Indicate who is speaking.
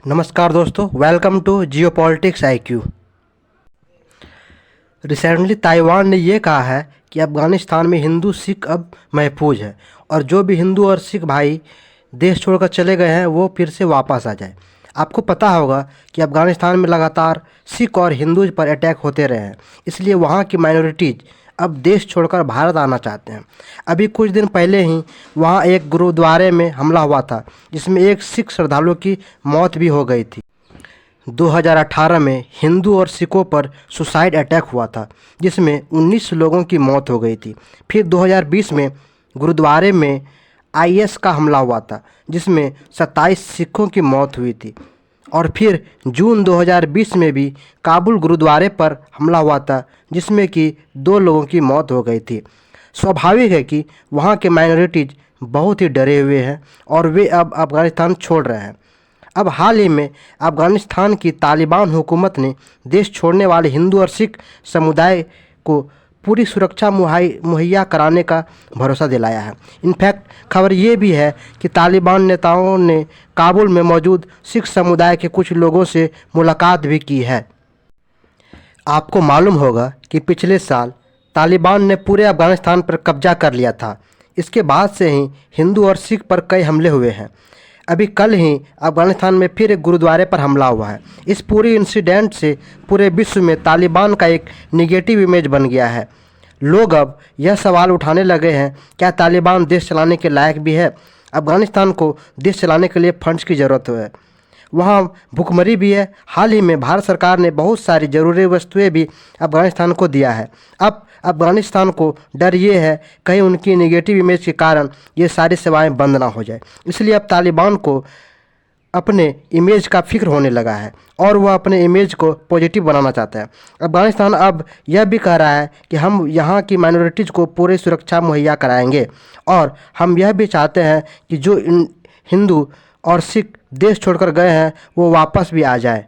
Speaker 1: नमस्कार दोस्तों, welcome to geopolitics IQ। Recently Taiwan ने ये कहा है कि अफ़गानिस्तान में हिंदू सिख अब महफूज है और जो भी हिंदू और सिख भाई देश छोड़कर चले गए हैं वो फिर से वापस आ जाए। आपको पता होगा कि अफ़गानिस्तान में लगातार सिख और हिंदूज पर अटैक होते रहे हैं, इसलिए वहाँ की माइनॉरिटीज़ अब देश छोड़कर भारत आना चाहते हैं। अभी कुछ दिन पहले ही वहाँ एक गुरुद्वारे में हमला हुआ था जिसमें एक सिख श्रद्धालु की मौत भी हो गई थी। 2018 में हिंदू और सिखों पर सुसाइड अटैक हुआ था जिसमें 19 लोगों की मौत हो गई थी। फिर 2020 में गुरुद्वारे में IS का हमला हुआ था जिसमें 27 सिखों की मौत हुई थी। और फिर जून 2020 में भी काबुल गुरुद्वारे पर हमला हुआ था जिसमें कि 2 लोगों की मौत हो गई थी। स्वाभाविक है कि वहाँ के माइनॉरिटीज़ बहुत ही डरे हुए हैं और वे अब अफ़गानिस्तान छोड़ रहे हैं। अब हाल ही में अफ़गानिस्तान की तालिबान हुकूमत ने देश छोड़ने वाले हिंदू और सिख समुदाय को पूरी सुरक्षा मुहैया कराने का भरोसा दिलाया है। इनफैक्ट खबर ये भी है कि तालिबान नेताओं ने काबुल में मौजूद सिख समुदाय के कुछ लोगों से मुलाकात भी की है। आपको मालूम होगा कि पिछले साल तालिबान ने पूरे अफ़गानिस्तान पर कब्जा कर लिया था। इसके बाद से ही हिंदू और सिख पर कई हमले हुए हैं। अभी कल ही अफ़गानिस्तान में फिर एक गुरुद्वारे पर हमला हुआ है। इस पूरी इंसिडेंट से पूरे विश्व में तालिबान का एक निगेटिव इमेज बन गया है। लोग अब यह सवाल उठाने लगे हैं, क्या तालिबान देश चलाने के लायक भी है? अफ़गानिस्तान को देश चलाने के लिए फंड्स की ज़रूरत है, वहाँ भुखमरी भी है। हाल ही में भारत सरकार ने बहुत सारी ज़रूरी वस्तुएं भी अफ़गानिस्तान को दिया है। अब अफ़गानिस्तान को डर ये है कहीं उनकी नेगेटिव इमेज के कारण ये सारी सेवाएं बंद ना हो जाए, इसलिए अब तालिबान को अपने इमेज का फिक्र होने लगा है और वह अपने इमेज को पॉजिटिव बनाना चाहता है। अफ़गानिस्तान अब यह भी कह रहा है कि हम यहाँ की माइनॉरिटीज़ को पूरी सुरक्षा मुहैया कराएंगे और हम यह भी चाहते हैं कि जो हिंदू और सिख देश छोड़कर गए हैं वो वापस भी आ जाए।